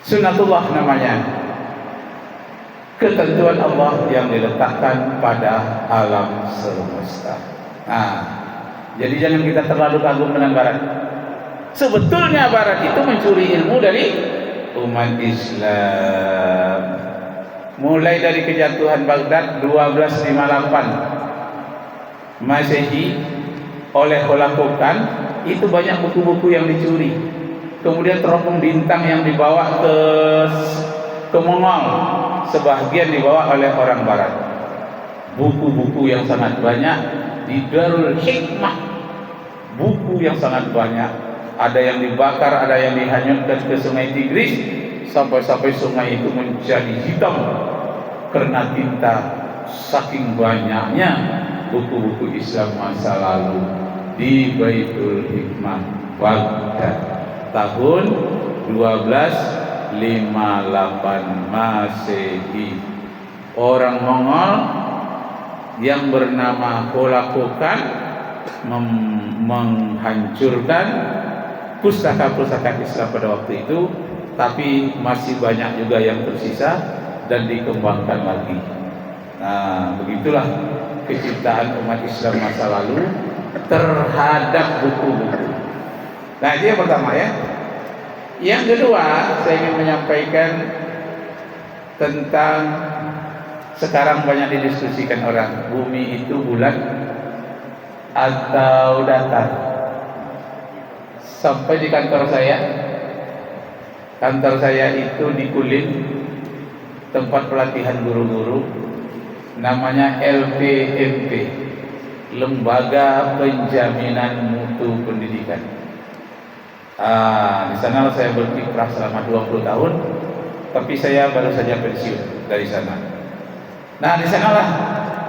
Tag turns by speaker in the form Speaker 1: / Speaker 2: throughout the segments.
Speaker 1: Sunnatullah namanya, ketentuan Allah yang diletakkan pada alam semesta. Nah, jadi jangan kita terlalu kagum dengan Barat. Sebetulnya Barat itu mencuri ilmu dari umat Islam. Mulai dari kejatuhan Baghdad 1258 Masehi oleh Holakokan, itu banyak buku-buku yang dicuri. Kemudian teropong bintang yang dibawa ke Mongol, sebagian dibawa oleh orang Barat. Buku-buku yang sangat banyak di Darul Hikmah, buku yang sangat banyak. Ada yang dibakar, ada yang dihanyutkan ke Sungai Tigris, sampai-sampai sungai itu menjadi hitam karena tinta. Saking banyaknya buku-buku Islam masa lalu di Baitul Hikmah Baghdad tahun 1258 Masehi. Orang Mongol yang bernama Holakokan menghancurkan pustaka-pustaka Islam pada waktu itu, tapi masih banyak juga yang tersisa dan dikembangkan lagi. Nah, begitulah keciptaan umat Islam masa lalu terhadap buku-buku. Nah, itu yang pertama ya. Yang kedua, saya ingin menyampaikan tentang sekarang banyak didiskusikan orang, bumi itu bulat atau datar. Sampai di kantor saya itu di Kulin, tempat pelatihan guru-guru, namanya LPMP, Lembaga Penjaminan Mutu Pendidikan. Di sana saya berkiprah selama 20 tahun, tapi saya baru saja pensiun dari sana. Nah, di sanalah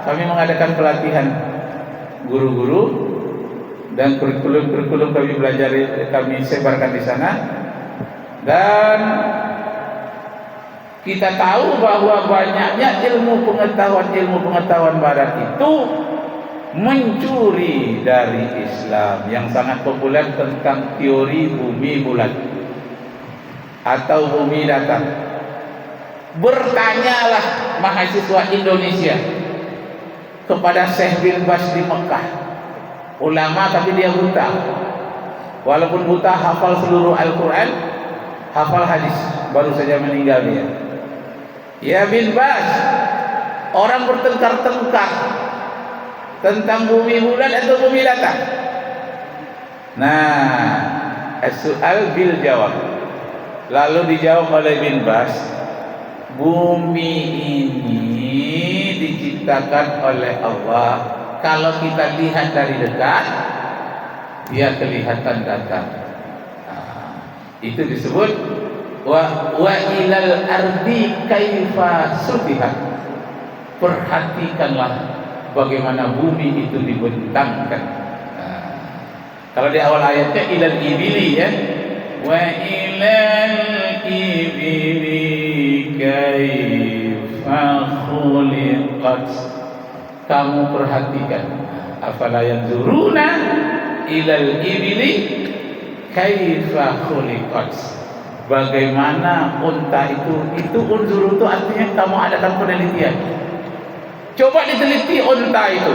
Speaker 1: kami mengadakan pelatihan guru-guru, dan kurikulum kami belajar, kami sebarkan di sana. Dan kita tahu bahwa banyaknya ilmu pengetahuan Barat itu mencuri dari Islam. Yang sangat populer tentang teori bumi bulat atau bumi datar. Bertanyalah mahasiswa Indonesia kepada Syekh bin Baz di Mekah, ulama tapi dia buta. Walaupun buta, hafal seluruh Al-Quran, hafal hadis, baru saja meninggal dia. Ya bin Baz, orang bertengkar-tengkar tentang bumi bulat atau bumi datar. Nah, as-su'al bil jawab. Lalu dijawab oleh bin Baz, bumi ini diciptakan oleh Allah. Kalau kita lihat dari dekat, dia kelihatan datar. Nah, itu disebut wa ilal ardi kaifa sutihat. Perhatikanlah bagaimana bumi itu dibentangkan. Nah, kalau di awal ayatnya ilal ibili ya, wa ilal ibili kaifa khuliqat. Kamu perhatikan, afala yanzuruna ilal ibili kaifa khuliqat. Bagaimana unta itu unzur itu artinya kamu adakan penelitian. Coba diteliti unta itu,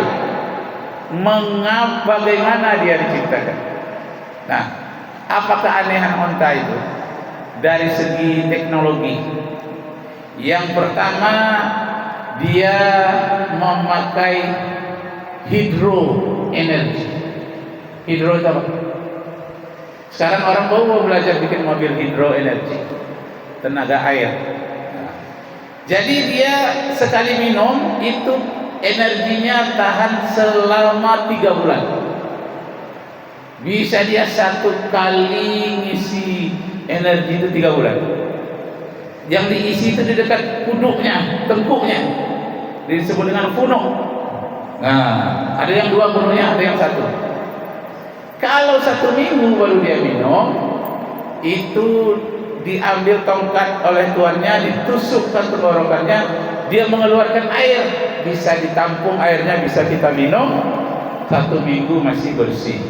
Speaker 1: bagaimana dia diciptakan. Nah, apa keanehan unta itu? Dari segi teknologi, yang pertama dia memakai hidroenergi. Hidro itu apa? Sekarang orang mau belajar bikin mobil hidroenergi, tenaga air. Jadi dia sekali minum itu energinya tahan selama 3 bulan. Bisa dia satu kali ngisi energi itu 3 bulan. Yang diisi itu di dekat punuknya, tengkuknya, disebut dengan punuk. Nah, ada yang 2 punuknya, ada yang 1. Kalau 1 minggu baru dia minum, itu diambil tongkat oleh tuannya, ditusukkan tenggorokannya, dia mengeluarkan air, bisa ditampung airnya, bisa kita minum 1 minggu masih bersih.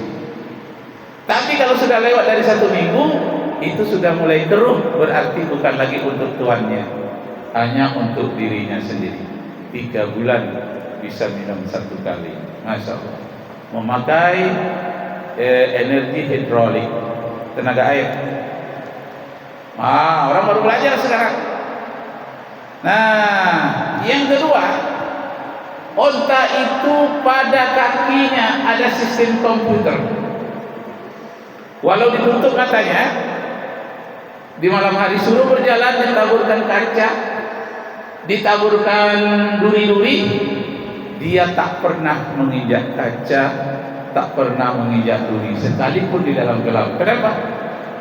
Speaker 1: Tapi kalau sudah lewat dari 1 minggu, itu sudah mulai keruh, berarti bukan lagi untuk tuannya, hanya untuk dirinya sendiri. 3 bulan bisa minum 1 kali. Masya Allah. Memakai energi hidrolik, tenaga air. Orang baru belajar sekarang. Nah, yang kedua, onta itu pada kakinya ada sistem komputer. Walau ditutup matanya, di malam hari suruh berjalan, ditaburkan kaca, ditaburkan duri-duri, dia tak pernah menginjak kaca, tak pernah menginjak duri, sekalipun di dalam gelap. Kenapa?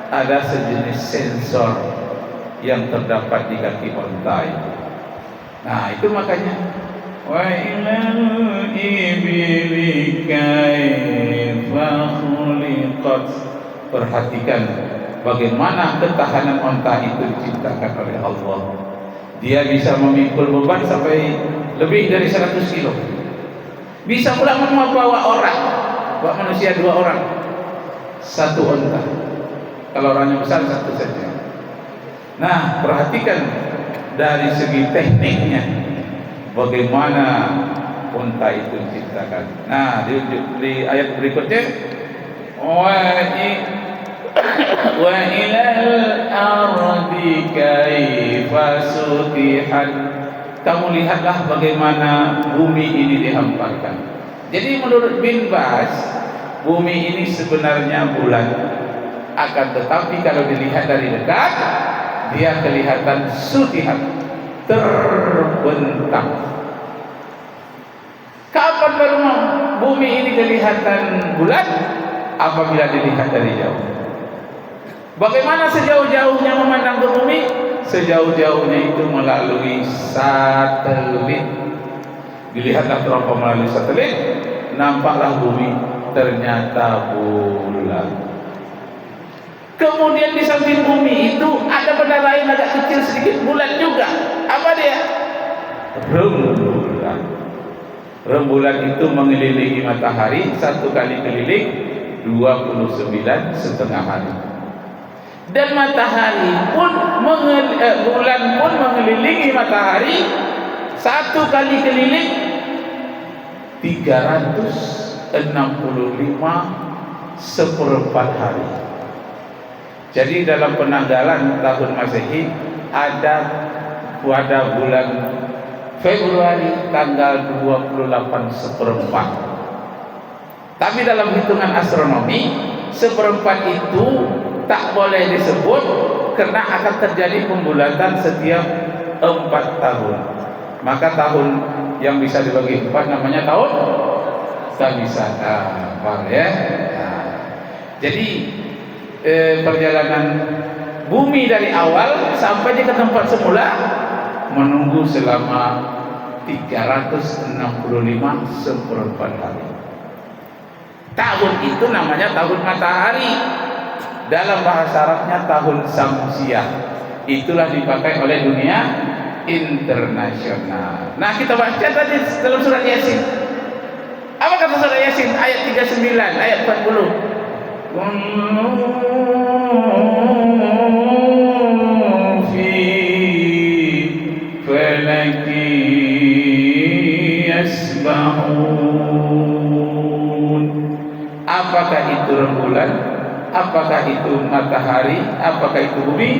Speaker 1: Ada sejenis sensor yang terdapat di kaki onta itu. Nah, itu makanya wa ilal ibli kaifa khuliqat. Perhatikan bagaimana ketahanan onta itu diciptakan oleh Allah. Dia bisa memikul beban sampai lebih dari 100 kilo. Bisa pula membawa orang, bawa manusia 2 orang, 1 onta. Kalau orangnya besar 1 saja. Nah, perhatikan dari segi tekniknya bagaimana onta itu diciptakan. Nah, di ayat berikutnya, wa ilal ardi kaifa sutihat. Kamu lihatlah bagaimana bumi ini dihamparkan. Jadi menurut Bin Baz, bumi ini sebenarnya bulan, akan tetapi kalau dilihat dari dekat, dia kelihatan sutihat, terbentang. Kapan baru bumi ini kelihatan bulan? Apabila dilihat dari jauh. Bagaimana sejauh-jauhnya memandang ke bumi? Sejauh-jauhnya itu melalui satelit. Dilihatlah teropong melalui satelit, nampaklah bumi, ternyata bulan. Kemudian di samping bumi itu ada benda lain agak kecil sedikit, bulan juga. Apa dia? Rembulan. Rembulan itu mengelilingi matahari, 1 kali keliling 29,5 hari. Dan matahari pun bulan pun mengelilingi matahari, 1 kali keliling 365 hari. Jadi dalam penanggalan tahun Masehi ada pada bulan Februari tanggal 28/4. Tapi dalam hitungan astronomi, 1/4 itu tak boleh disebut karena akan terjadi pembulatan setiap 4 tahun. Maka tahun yang bisa dibagi 4 namanya tahun Kamisaka. Ya. Nah, jadi perjalanan bumi dari awal sampai ke tempat semula menunggu selama 365/4 hari. Tahun itu namanya tahun matahari. Dalam bahasa Arabnya tahun Samsiah. Itulah dipakai oleh dunia internasional. Nah, kita baca tadi dalam surat Yasin. Apa kata surat Yasin? Ayat 39, ayat 40. Fi falaki yasbahun. Apakah itu rembulan? Apakah itu matahari? Apakah itu bumi?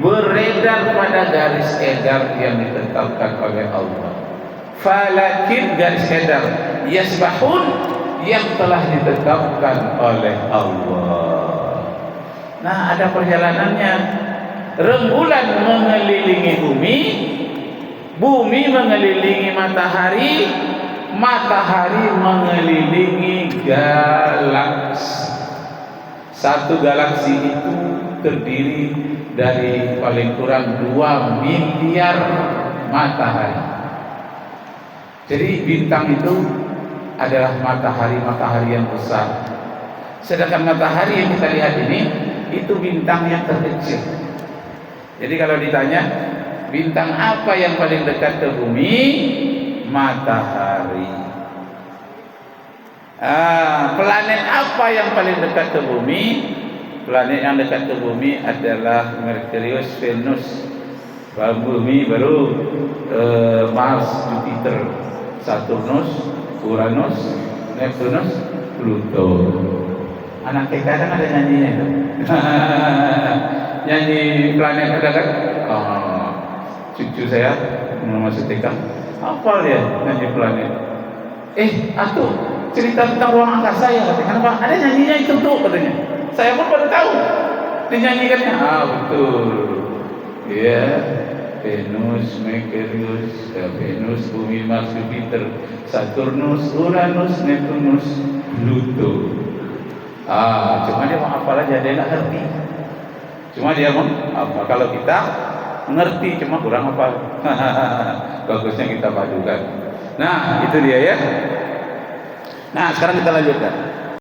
Speaker 1: Beredar pada garis edar yang ditetapkan oleh Allah. Falakin, garis edar, yasbahun, yang telah ditetapkan oleh Allah. Nah, ada perjalanannya. Rembulan mengelilingi bumi, bumi mengelilingi matahari, matahari mengelilingi galaksi. 1 galaksi itu terdiri dari paling kurang 2 miliar matahari. Jadi bintang itu adalah matahari-matahari yang besar. Sedangkan matahari yang kita lihat ini, itu bintang yang terkecil. Jadi kalau ditanya, bintang apa yang paling dekat ke bumi? Matahari. Planet apa yang paling dekat ke bumi? planet yang dekat ke bumi adalah Merkurius, Venus, baru bumi, baru Mars, Jupiter, Saturnus, Uranus, Neptunus, Pluto. Anak TK kan ada nyanyinya itu. Nyanyi planet ada kan? Oh, cucu saya masuk TK, hafal dia nyanyi planet. Atuh cerita tentang ruang angkasa ya katanya. Kenapa? Ada nyanyinya itu tuh katanya. Saya pun baru tahu dinyanyikannya. Betul. Ya, Venus, Merkurius, Venus, Bumi, Mars, Jupiter, Saturnus, Uranus, Neptunus, Pluto. Cuma dia mau hafal aja, dia nggak ngerti. Cuma dia mau apa? Kalau kita ngerti, cuma kurang hafal. Bagusnya kita padukan. Nah, itu dia ya. Nah, sekarang kita lanjutkan.